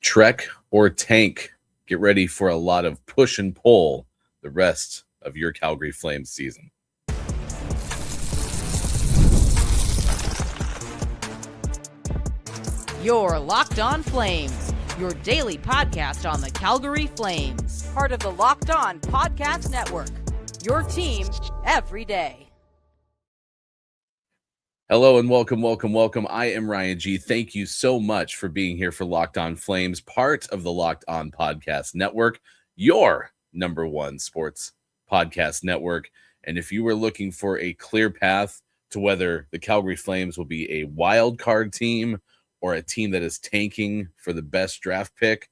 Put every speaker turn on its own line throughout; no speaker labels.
Trek or tank, get ready for a lot of push and pull the rest of your Calgary Flames season.
You're Locked On Flames, your daily podcast on the Calgary Flames. Part of the Locked On Podcast Network, your team every day.
Hello and welcome. I am Ryan G. Thank you so much for being here for Locked On Flames, part of the Locked On Podcast Network, your number one sports podcast network. And if you were looking for a clear path to whether the Calgary Flames will be a wild card team or a team that is tanking for the best draft pick,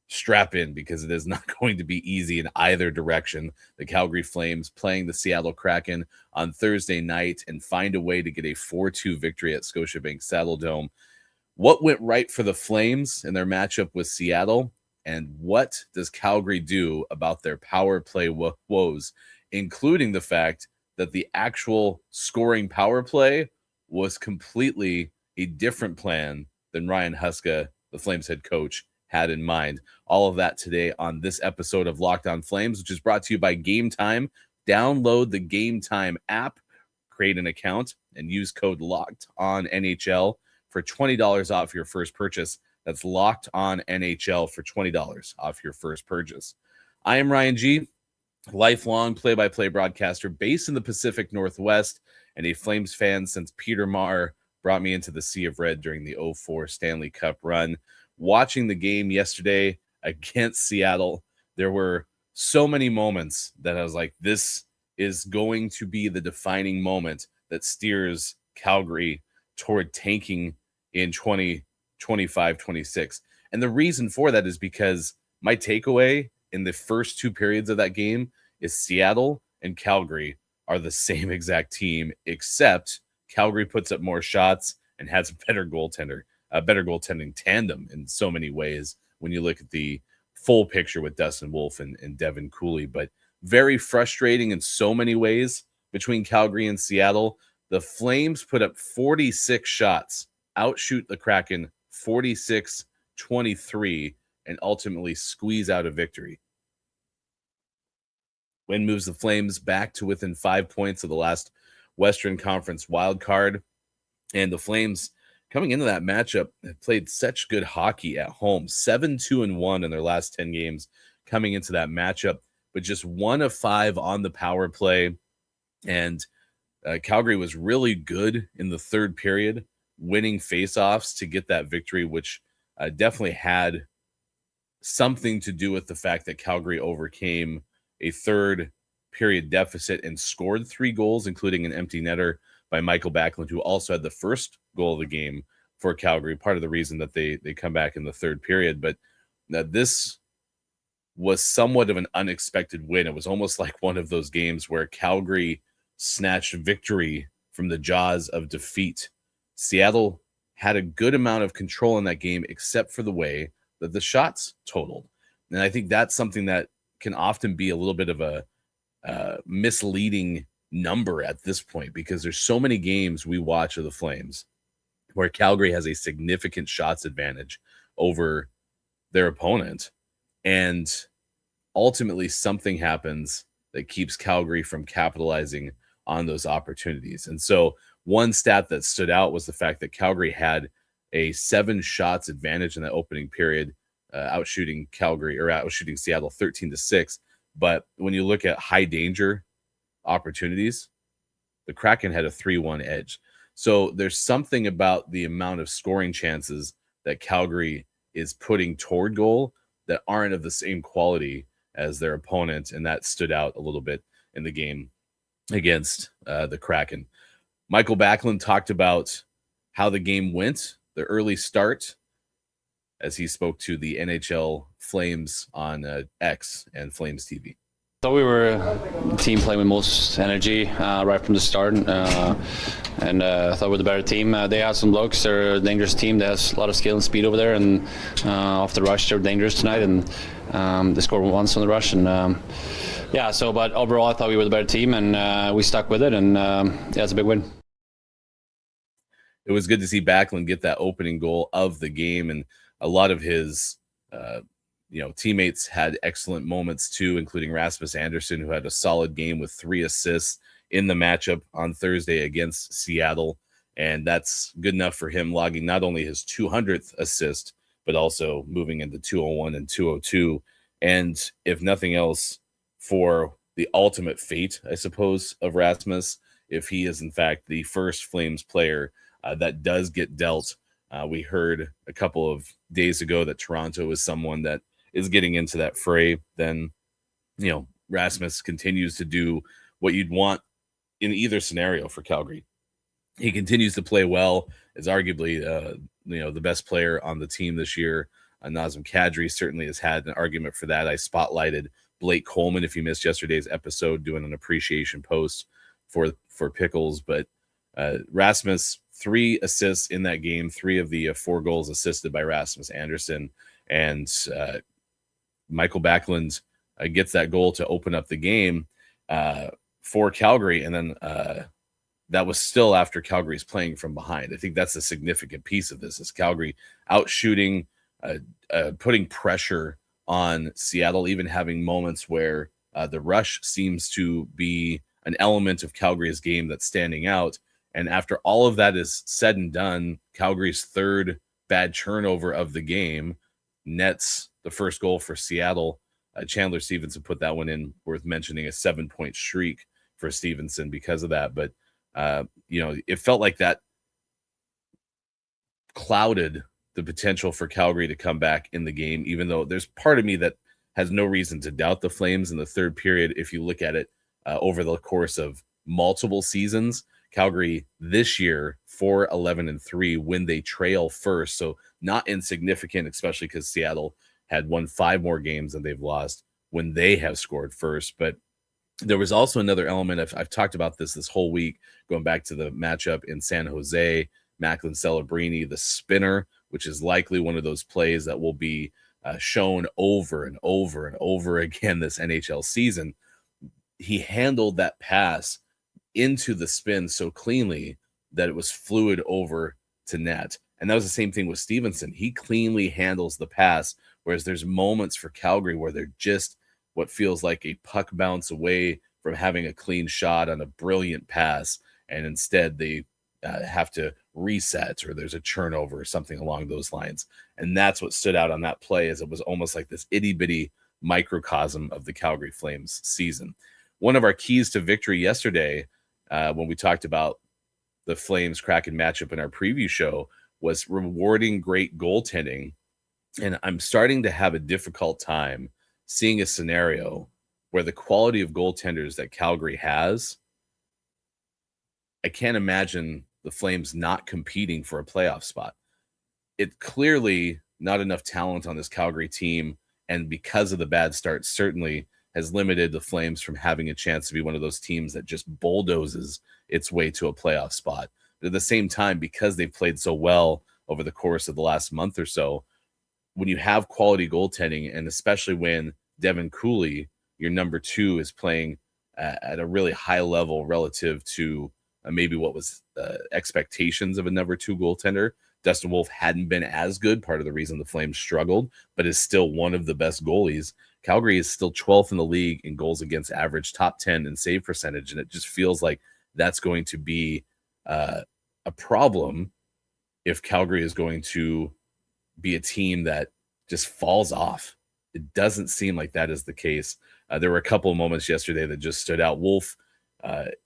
strap in, because it is not going to be easy in either direction. The Calgary Flames playing the Seattle Kraken on Thursday night and find a way to get a 4-2 victory at Scotiabank Saddledome. What went right for the Flames in their matchup with Seattle, and what does Calgary do about their power play woes, including the fact that the actual scoring power play was completely a different plan than Ryan Huska, the Flames head coach, had in mind. All of that today on this episode of Locked On Flames, which is brought to you by Game Time. Download the Game Time app, create an account, and use code LOCKEDONNHL for $20 off your first purchase. That's Locked On NHL for $20 off your first purchase. I am Ryan G., lifelong play-by-play broadcaster based in the Pacific Northwest and a Flames fan since Peter Maher brought me into the Sea of Red during the 2004 Stanley Cup run. Watching the game yesterday against Seattle, there were so many moments that I was like, this is going to be the defining moment that steers Calgary toward tanking in 2025-26. And the reason for that is because my takeaway in the first two periods of that game is Seattle and Calgary are the same exact team, except Calgary puts up more shots and has a better goaltending tandem in so many ways when you look at the full picture with Dustin and Devin Cooley. But very frustrating in so many ways between Calgary and Seattle. The Flames put up 46 shots, outshoot the Kraken 46-23, and ultimately squeeze out a victory. Win moves the Flames back to within 5 points of the last Western Conference wild card. And the Flames, coming into that matchup, have played such good hockey at home. 7-2-1 in their last 10 games coming into that matchup, but just 1 of 5 on the power play. And Calgary was really good in the third period, winning faceoffs to get that victory, which definitely had something to do with the fact that Calgary overcame a third period deficit and scored 3 goals, including an empty netter by Michael Backlund, who also had the first goal of the game for Calgary, part of the reason that they come back in the third period. But this was somewhat of an unexpected win. It was almost like one of those games where Calgary snatched victory from the jaws of defeat. Seattle had a good amount of control in that game, except for the way that the shots totaled. And I think that's something that can often be a little bit of a misleading number at this point, because there's so many games we watch of the Flames where Calgary has a significant shots advantage over their opponent, and ultimately something happens that keeps Calgary from capitalizing on those opportunities. And so one stat that stood out was the fact that Calgary had a 7 shots advantage in the opening period, outshooting Seattle 13-6. But when you look at high danger opportunities, the Kraken had a 3-1 edge. So there's something about the amount of scoring chances that Calgary is putting toward goal that aren't of the same quality as their opponent, and that stood out a little bit in the game against the Kraken. Michael Backlund talked about how the game went, the early start, as he spoke to the NHL Flames on X and Flames TV.
Thought we were a team playing with most energy right from the start, and I thought we were the better team. They had some looks. They're a dangerous team. They have a lot of skill and speed over there, and off the rush, they were dangerous tonight, and they scored once on the rush. And but overall, I thought we were the better team, and we stuck with it, and it's a big win.
It was good to see Backlund get that opening goal of the game, and a lot of his Teammates had excellent moments too, including Rasmus Andersson, who had a solid game with 3 assists in the matchup on Thursday against Seattle. And that's good enough for him, logging not only his 200th assist, but also moving into 201 and 202. And if nothing else, for the ultimate fate, I suppose, of Rasmus, if he is in fact the first Flames player that does get dealt. We heard a couple of days ago that Toronto is someone that is getting into that fray. Then, Rasmus continues to do what you'd want in either scenario for Calgary. He continues to play well, is arguably the best player on the team this year. Nazem Kadri certainly has had an argument for that. I spotlighted Blake Coleman, if you missed yesterday's episode, doing an appreciation post for Pickles. But Rasmus, 3 assists in that game, 3 of the 4 goals assisted by Rasmus Andersson. And Michael Backlund gets that goal to open up the game for Calgary. And then that was still after Calgary's playing from behind. I think that's a significant piece of this, is Calgary out shooting, putting pressure on Seattle, even having moments where the rush seems to be an element of Calgary's game that's standing out. And after all of that is said and done, Calgary's 3rd bad turnover of the game nets the first goal for Seattle. Chandler Stevenson put that one in, worth mentioning, a 7-point streak for Stevenson because of that. But, it felt like that clouded the potential for Calgary to come back in the game, even though there's part of me that has no reason to doubt the Flames in the third period. If you look at it over the course of multiple seasons, Calgary this year 4-11-3 when they trail first. So not insignificant, especially because Seattle had won 5 more games than they've lost when they have scored first. But there was also another element. I've talked about this whole week, going back to the matchup in San Jose, Macklin Celebrini, the spinner, which is likely one of those plays that will be shown over and over and over again this NHL season. He handled that pass into the spin so cleanly that it was fluid over to net. And that was the same thing with Stevenson. He cleanly handles the pass, whereas there's moments for Calgary where they're just what feels like a puck bounce away from having a clean shot on a brilliant pass, and instead they have to reset, or there's a turnover or something along those lines. And that's what stood out on that play, as it was almost like this itty-bitty microcosm of the Calgary Flames season. One of our keys to victory yesterday, when we talked about the Flames Kraken matchup in our preview show, was rewarding great goaltending. And I'm starting to have a difficult time seeing a scenario where the quality of goaltenders that Calgary has, I can't imagine the Flames not competing for a playoff spot. It's clearly not enough talent on this Calgary team, and because of the bad start, certainly has limited the Flames from having a chance to be one of those teams that just bulldozes its way to a playoff spot. But at the same time, because they've played so well over the course of the last month or so, when you have quality goaltending, and especially when Devin Cooley, your number 2, is playing at a really high level relative to maybe what was expectations of a number 2 goaltender. Dustin Wolf hadn't been as good, part of the reason the Flames struggled, but is still one of the best goalies. Calgary is still 12th in the league in goals against average, top 10 in save percentage, and it just feels like that's going to be a problem if Calgary is going to be a team that just falls off. It doesn't seem like that is the case. There were a couple of moments yesterday that just stood out. Wolf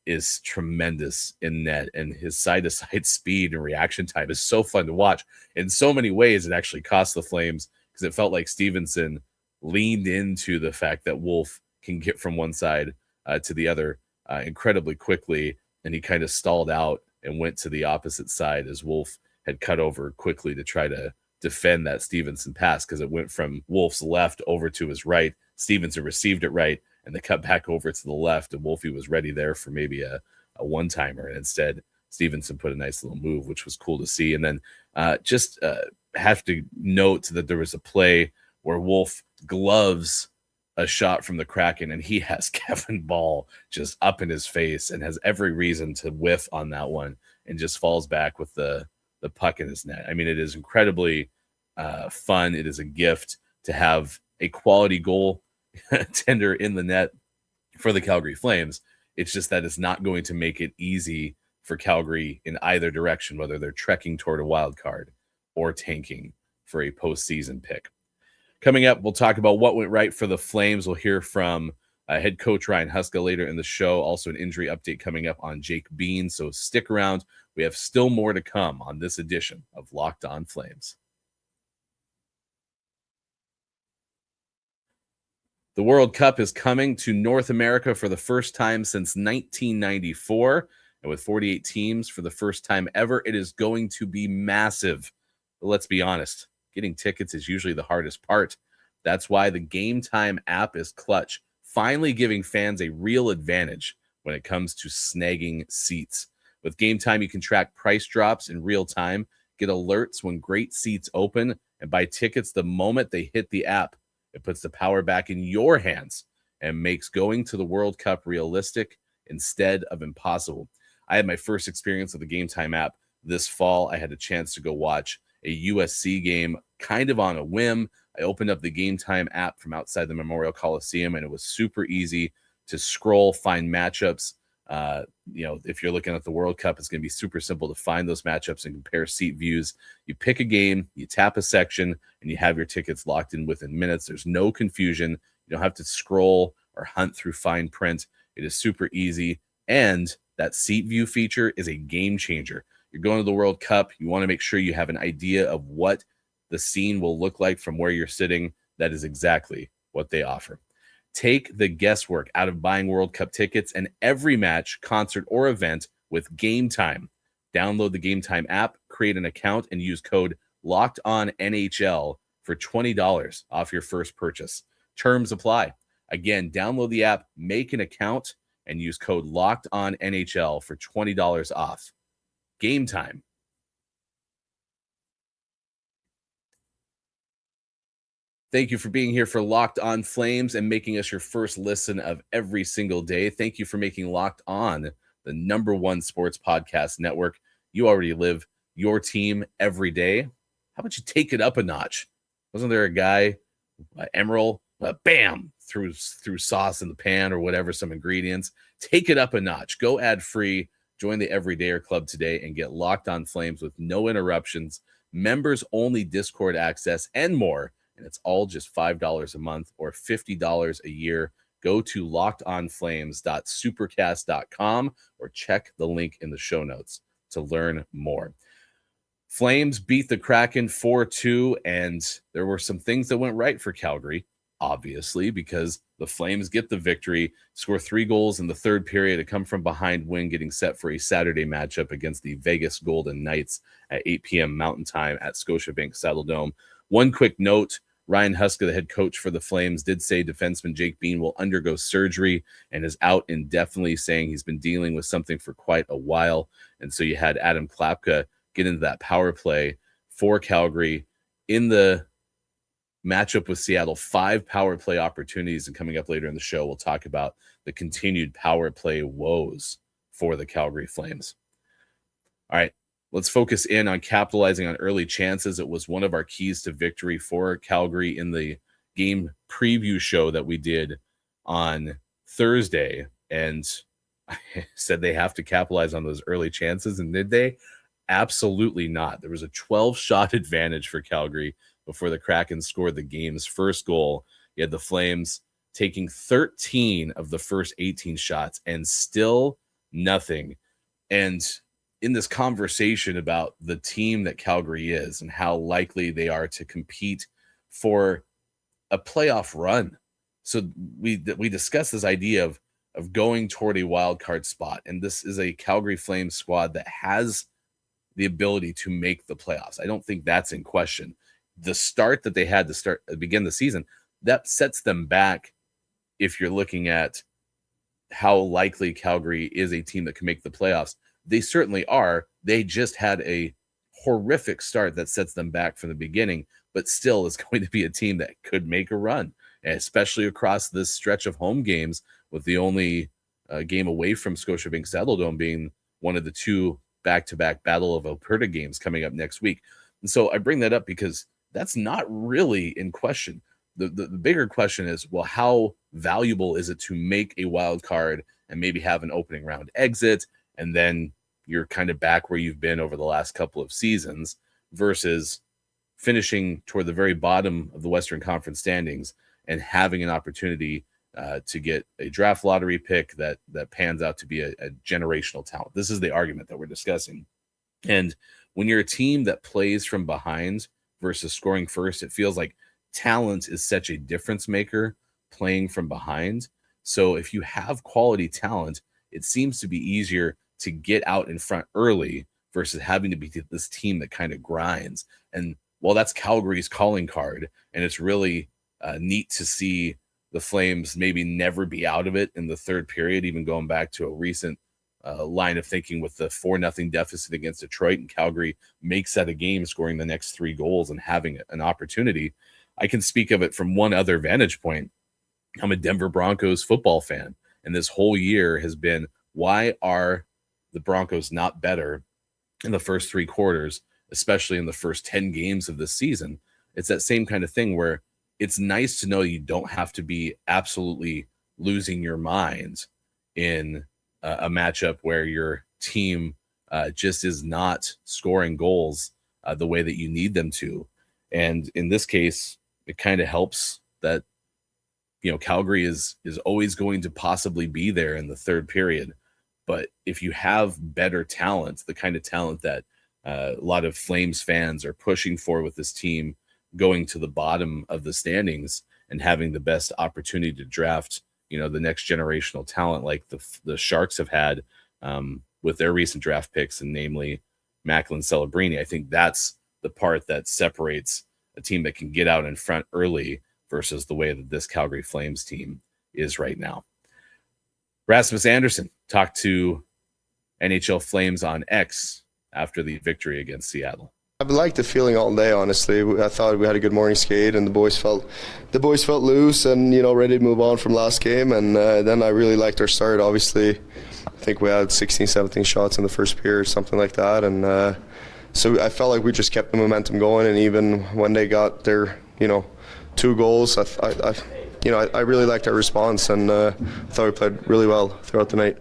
is tremendous in net, and his side-to-side speed and reaction time is so fun to watch. In so many ways, it actually cost the Flames, because it felt like Stevenson leaned into the fact that Wolf can get from one side to the other incredibly quickly, and he kind of stalled out and went to the opposite side as Wolf had cut over quickly to try to defend that Stevenson pass, because it went from Wolf's left over to his right. Stevenson received it right, and they cut back over to the left, and Wolfie was ready there for maybe a one-timer, and instead Stevenson put a nice little move, which was cool to see. And then have to note that there was a play where Wolf gloves a shot from the Kraken, and he has Kevin Ball just up in his face and has every reason to whiff on that one, and just falls back with the puck in his net. I mean, it is incredibly fun. It is a gift to have a quality goal tender in the net for the Calgary Flames. It's just that it's not going to make it easy for Calgary in either direction, whether they're trekking toward a wild card or tanking for a postseason pick. Coming up, we'll talk about what went right for the Flames. We'll hear from head coach Ryan Huska later in the show. Also, an injury update coming up on Jake Bean. So stick around. We have still more to come on this edition of Locked On Flames. The World Cup is coming to North America for the first time since 1994. And with 48 teams for the first time ever, it is going to be massive. But let's be honest, getting tickets is usually the hardest part. That's why the Game Time app is clutch, finally giving fans a real advantage when it comes to snagging seats. With Game Time, you can track price drops in real time, get alerts when great seats open, and buy tickets the moment they hit the app. It puts the power back in your hands and makes going to the World Cup realistic instead of impossible. I had my first experience with the Game Time app this fall. I had a chance to go watch a USC game kind of on a whim. I opened up the Game Time app from outside the Memorial Coliseum, and it was super easy to scroll, find matchups. If you're looking at the World Cup, it's going to be super simple to find those matchups and compare seat views. You pick a game, you tap a section, and you have your tickets locked in within minutes. There's no confusion. You don't have to scroll or hunt through fine print. It is super easy. And that seat view feature is a game changer. You're going to the World Cup. You want to make sure you have an idea of what the scene will look like from where you're sitting. That is exactly what they offer. Take the guesswork out of buying World Cup tickets and every match, concert, or event with Game Time. Download the Game Time app, create an account, and use code LOCKEDONNHL for $20 off your first purchase. Terms apply. Again, download the app, make an account, and use code LOCKEDONNHL for $20 off. Game Time. Thank you for being here for Locked On Flames and making us your first listen of every single day. Thank you for making Locked On the #1 sports podcast network. You already live your team every day. How about you take it up a notch? Wasn't there a guy, Emerald, bam, threw sauce in the pan or whatever, some ingredients? Take it up a notch. Go ad-free. Join the Everydayer Club today and get Locked On Flames with no interruptions, members-only Discord access, and more. And it's all just $5 a month or $50 a year. Go to lockedonflames.supercast.com or check the link in the show notes to learn more. Flames beat the Kraken 4-2, and there were some things that went right for Calgary, obviously, because the Flames get the victory, score 3 goals in the third period, a come-from-behind win, getting set for a Saturday matchup against the Vegas Golden Knights at 8 p.m. Mountain Time at Scotiabank Saddledome. One quick note, Ryan Huska, the head coach for the Flames, did say defenseman Jake Bean will undergo surgery and is out indefinitely, saying he's been dealing with something for quite a while. And so you had Adam Klapka get into that power play for Calgary in the matchup with Seattle. 5 power play opportunities, and coming up later in the show, we'll talk about the continued power play woes for the Calgary Flames. All right. Let's focus in on capitalizing on early chances. It was one of our keys to victory for Calgary in the game preview show that we did on Thursday. And I said they have to capitalize on those early chances. And did they? Absolutely not. There was a 12-shot advantage for Calgary before the Kraken scored the game's first goal. You had the Flames taking 13 of the first 18 shots and still nothing. And in this conversation about the team that Calgary is and how likely they are to compete for a playoff run. So we discussed this idea of going toward a wild card spot. And this is a Calgary Flames squad that has the ability to make the playoffs. I don't think that's in question. The start that they had to begin the season, that sets them back if you're looking at how likely Calgary is a team that can make the playoffs. They certainly are. They just had a horrific start that sets them back from the beginning, but still is going to be a team that could make a run, especially across this stretch of home games, with the only game away from Scotiabank Saddledome being one of the 2 back-to-back Battle of Alberta games coming up next week. And so I bring that up because that's not really in question. the bigger question is, well, how valuable is it to make a wild card and maybe have an opening round exit, and then you're kind of back where you've been over the last couple of seasons, versus finishing toward the very bottom of the Western Conference standings and having an opportunity to get a draft lottery pick that pans out to be a generational talent. This is the argument that we're discussing. And when you're a team that plays from behind versus scoring first, it feels like talent is such a difference maker playing from behind. So if you have quality talent, it seems to be easier to get out in front early versus having to be this team that kind of grinds. And well, that's Calgary's calling card, and it's really neat to see the Flames maybe never be out of it in the third period, even going back to a recent line of thinking with the 4-0 deficit against Detroit, and Calgary makes that a game, scoring the next 3 goals and having an opportunity. I can speak of it from one other vantage point. I'm a Denver Broncos football fan, and this whole year has been, why are the Broncos not better in the first 3 quarters, especially in the first 10 games of this season? It's that same kind of thing where it's nice to know you don't have to be absolutely losing your mind in a matchup where your team just is not scoring goals the way that you need them to. And in this case, it kind of helps that, you know, Calgary is always going to possibly be there in the third period. But if you have better talent, the kind of talent that a lot of Flames fans are pushing for with this team, going to the bottom of the standings and having the best opportunity to draft, you know, the next generational talent like the Sharks have had with their recent draft picks, and namely Backlund, Celebrini. I think that's the part that separates a team that can get out in front early versus the way that this Calgary Flames team is right now. Rasmus Andersson talked to NHL Flames on X after the victory against Seattle.
I've liked the feeling all day, honestly. I thought we had a good morning skate, and the boys felt loose and, you know, ready to move on from last game. And then I really liked our start. Obviously, I think we had 16, 17 shots in the first period, something like that. And so I felt like we just kept the momentum going. And even when they got their, you know, 2 goals, I really liked our response, and I thought we played really well throughout the night.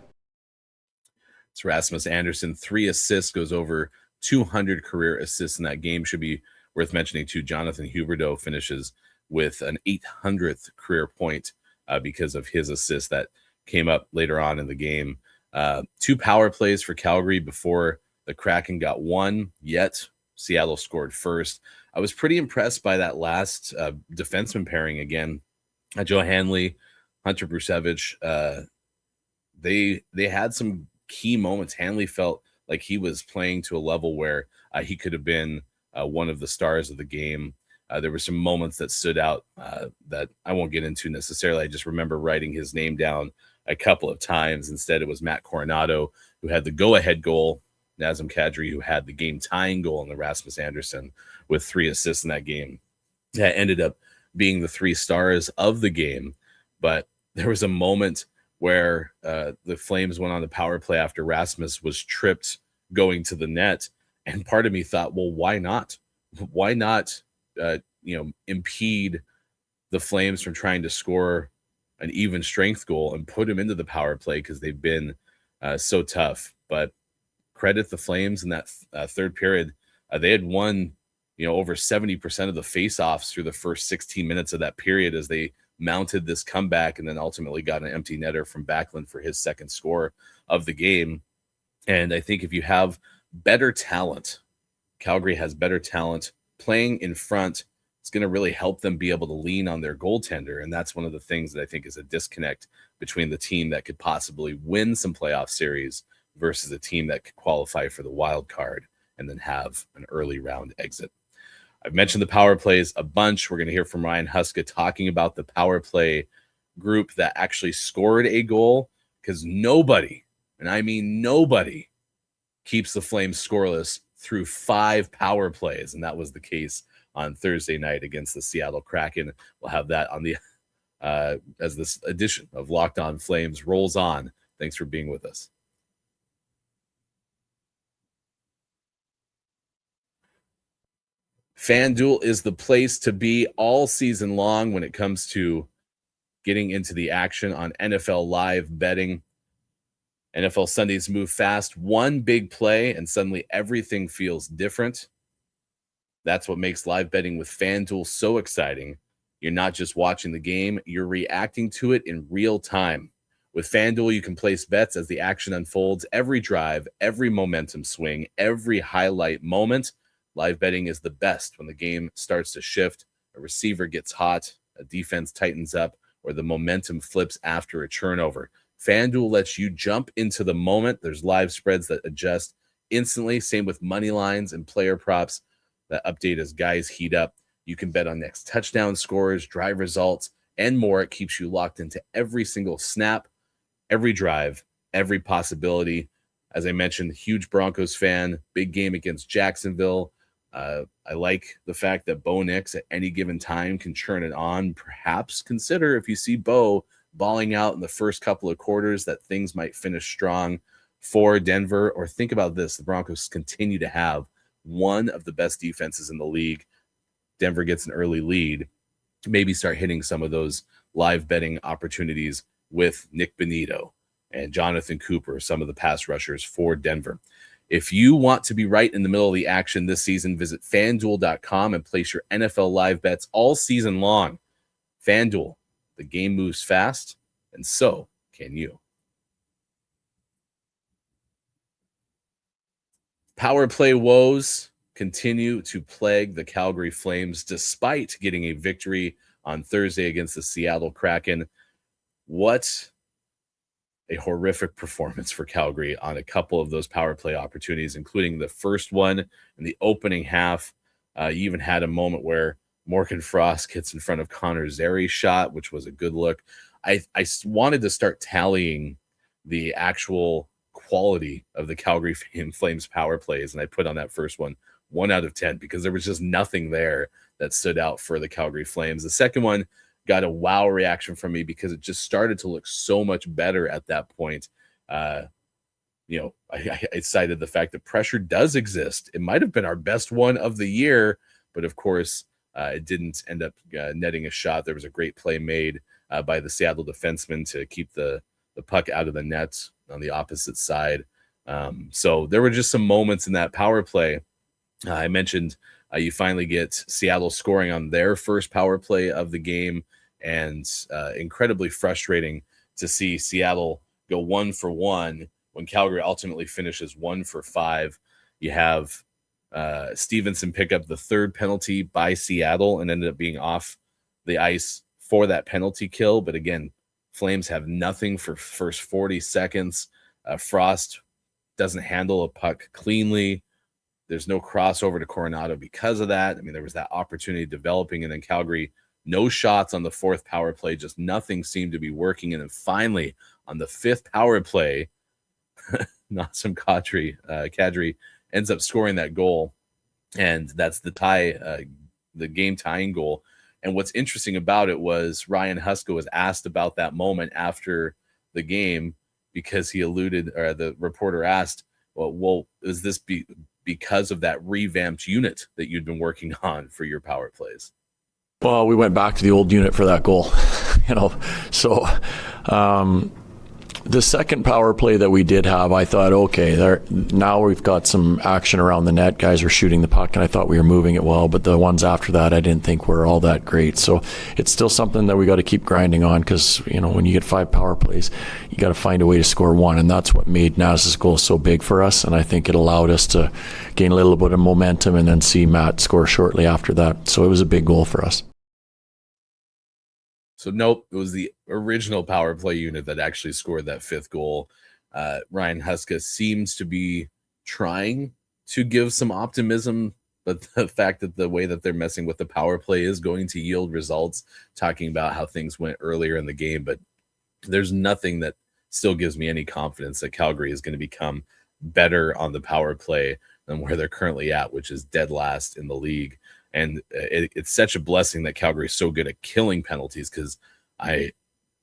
It's Rasmus Andersson, 3 assists, goes over 200 career assists in that game. Should be worth mentioning too, Jonathan Huberdeau finishes with an 800th career point because of his assist that came up later on in the game. 2 power plays for Calgary before the Kraken got one, yet Seattle scored first. I was pretty impressed by that last defenseman pairing again. Joe Hanley, Hunter Brusevich, they had some key moments. Hanley felt like he was playing to a level where he could have been one of the stars of the game. There were some moments that stood out that I won't get into necessarily. I just remember writing his name down a couple of times. Instead, it was Matt Coronado who had the go-ahead goal, Nazem Kadri who had the game-tying goal, and the Rasmus Andersson with 3 assists in that game. That ended up being the 3 stars of the game. But there was a moment where the Flames went on the power play after Rasmus was tripped going to the net. And part of me thought, well, why not? Why not, impede the Flames from trying to score an even strength goal and put them into the power play, because they've been so tough. But credit the Flames in that third period. They had won, over 70% of the faceoffs through the first 16 minutes of that period as they mounted this comeback, and then ultimately got an empty netter from Backlund for his second score of the game. And I think if you have better talent, Calgary has better talent playing in front, it's going to really help them be able to lean on their goaltender. And that's one of the things that I think is a disconnect between the team that could possibly win some playoff series versus a team that could qualify for the wild card and then have an early round exit. I've mentioned the power plays a bunch. We're going to hear from Ryan Huska talking about the power play group that actually scored a goal, because nobody, and I mean nobody, keeps the Flames scoreless through 5 power plays. And that was the case on Thursday night against the Seattle Kraken. We'll have that on the as this edition of Locked On Flames rolls on. Thanks for being with us. FanDuel is the place to be all season long when it comes to getting into the action on NFL live betting. NFL Sundays move fast. One big play, and suddenly everything feels different. That's what makes live betting with FanDuel so exciting. You're not just watching the game, you're reacting to it in real time. With FanDuel, you can place bets as the action unfolds, every drive, every momentum swing, every highlight moment. Live betting is the best when the game starts to shift, a receiver gets hot, a defense tightens up, or the momentum flips after a turnover. FanDuel lets you jump into the moment. There's live spreads that adjust instantly. Same with money lines and player props that update as guys heat up. You can bet on next touchdown scores, drive results, and more. It keeps you locked into every single snap, every drive, every possibility. As I mentioned, huge Broncos fan, big game against Jacksonville. I like the fact that Bo Nix at any given time can churn it on. Perhaps consider, if you see Bo balling out in the first couple of quarters, that things might finish strong for Denver. Or think about this, the Broncos continue to have one of the best defenses in the league. Denver gets an early lead. Maybe start hitting some of those live betting opportunities with Nick Bonito and Jonathan Cooper, some of the pass rushers for Denver. If you want to be right in the middle of the action this season, visit FanDuel.com and place your NFL live bets all season long. FanDuel, the game moves fast, and so can you. Power play woes continue to plague the Calgary Flames despite getting a victory on Thursday against the Seattle Kraken. What a horrific performance for Calgary on a couple of those power play opportunities, including the first one in the opening half. You even had a moment where Morgan Frost gets in front of Connor Zeri's shot, which was a good look. I wanted to start tallying the actual quality of the Calgary Flames power plays, and I put on that first one 1 out of 10 because there was just nothing there that stood out for the Calgary Flames. The second one got a wow reaction from me because it just started to look so much better at that point. I cited the fact that pressure does exist. It might have been our best one of the year, but of course, it didn't end up netting a shot. There was a great play made by the Seattle defenseman to keep the puck out of the net on the opposite side. So there were just some moments in that power play. I mentioned you finally get Seattle scoring on their first power play of the game, and incredibly frustrating to see Seattle go 1 for 1 when Calgary ultimately finishes 1 for 5. You have Stevenson pick up the third penalty by Seattle and ended up being off the ice for that penalty kill. But again, Flames have nothing for first 40 seconds. Frost doesn't handle a puck cleanly. There's no crossover to Coronado because of that. I mean, there was that opportunity developing, and then Calgary, no shots on the fourth power play. Just nothing seemed to be working. And then finally, on the fifth power play, Nassim Kadri ends up scoring that goal, and that's the tie, the game tying goal. And what's interesting about it was Ryan Huska was asked about that moment after the game because he alluded, or the reporter asked, well, is this because of that revamped unit that you'd been working on for your power plays?
Well, we went back to the old unit for that goal, So the second power play that we did have, I thought, okay, now we've got some action around the net. Guys are shooting the puck, and I thought we were moving it well. But the ones after that, I didn't think were all that great. So it's still something that we got to keep grinding on because, when you get 5 power plays, you got to find a way to score one. And that's what made Naz's goal so big for us. And I think it allowed us to gain a little bit of momentum and then see Matt score shortly after that. So it was a big goal for us.
So nope, it was the original power play unit that actually scored that fifth goal. Ryan Huska seems to be trying to give some optimism, but the fact that the way that they're messing with the power play is going to yield results, talking about how things went earlier in the game, but there's nothing that still gives me any confidence that Calgary is going to become better on the power play than where they're currently at, which is dead last in the league. And it's such a blessing that Calgary is so good at killing penalties, because I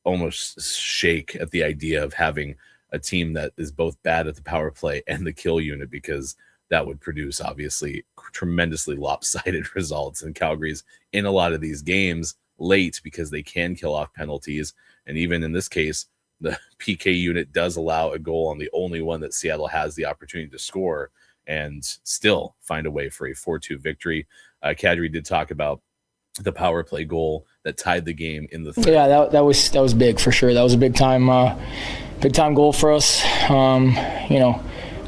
almost shake at the idea of having a team that is both bad at the power play and the kill unit, because that would produce obviously tremendously lopsided results. And Calgary's in a lot of these games late because they can kill off penalties. And even in this case, the PK unit does allow a goal on the only one that Seattle has the opportunity to score and still find a way for a 4-2 victory. Kadri did talk about the power play goal that tied the game in the third.
Yeah, that was big for sure. That was a big time goal for us.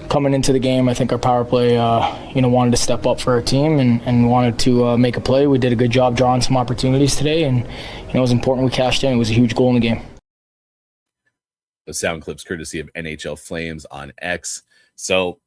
Coming into the game, I think our power play, wanted to step up for our team and wanted to make a play. We did a good job drawing some opportunities today, and it was important we cashed in. It was a huge goal in the game.
The sound clips courtesy of NHL Flames on X. So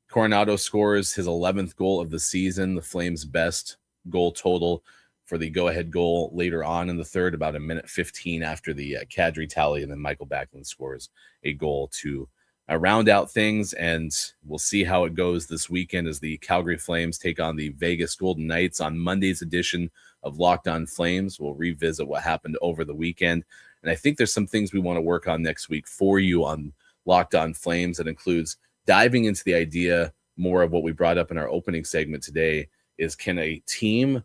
Coronado scores his 11th goal of the season, the Flames' best goal total for the go-ahead goal later on in the third, about a minute 15 after the Kadri tally, and then Michael Backlund scores a goal to round out things, and we'll see how it goes this weekend as the Calgary Flames take on the Vegas Golden Knights on Monday's edition of Locked On Flames. We'll revisit what happened over the weekend, and I think there's some things we want to work on next week for you on Locked On Flames. That includes diving into the idea more of what we brought up in our opening segment today is, can a team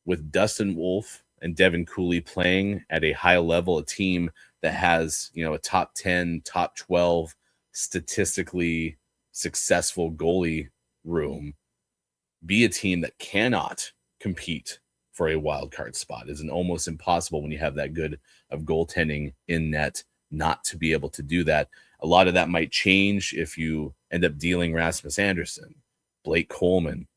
with Dustin Wolf and Devin Cooley playing at a high level, a team that has, a top 10, top 12 statistically successful goalie room, be a team that cannot compete for a wild card spot? Is it almost impossible when you have that good of goaltending in net not to be able to do that? A lot of that might change if you end up dealing Rasmus Andersson, Blake Coleman,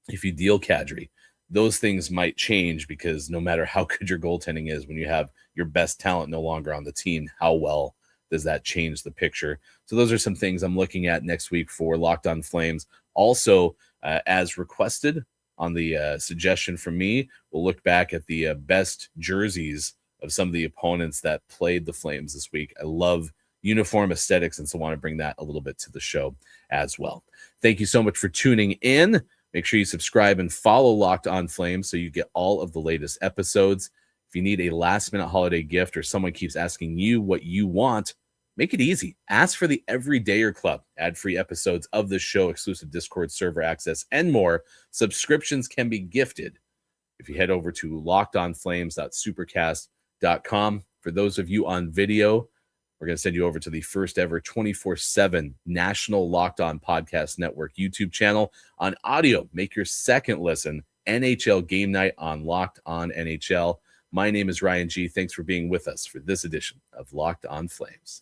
if you deal Kadri. Those things might change, because no matter how good your goaltending is, when you have your best talent no longer on the team, how well does that change the picture? So those are some things I'm looking at next week for Locked On Flames. Also, as requested on the suggestion from me, we'll look back at the best jerseys of some of the opponents that played the Flames this week. I love uniform aesthetics, and so want to bring that a little bit to the show as well. Thank you so much for tuning in. Make sure you subscribe and follow Locked On Flames so you get all of the latest episodes. If you need a last-minute holiday gift, or someone keeps asking you what you want, make it easy. Ask for the Everydayer Club, ad-free episodes of the show, exclusive Discord server access, and more. Subscriptions can be gifted if you head over to lockedonflames.supercast.com. For those of you on video, we're going to send you over to the first ever 24/7 National Locked On Podcast Network YouTube channel. On audio, make your second listen NHL Game Night on Locked On NHL. My name is Ryan G. Thanks for being with us for this edition of Locked On Flames.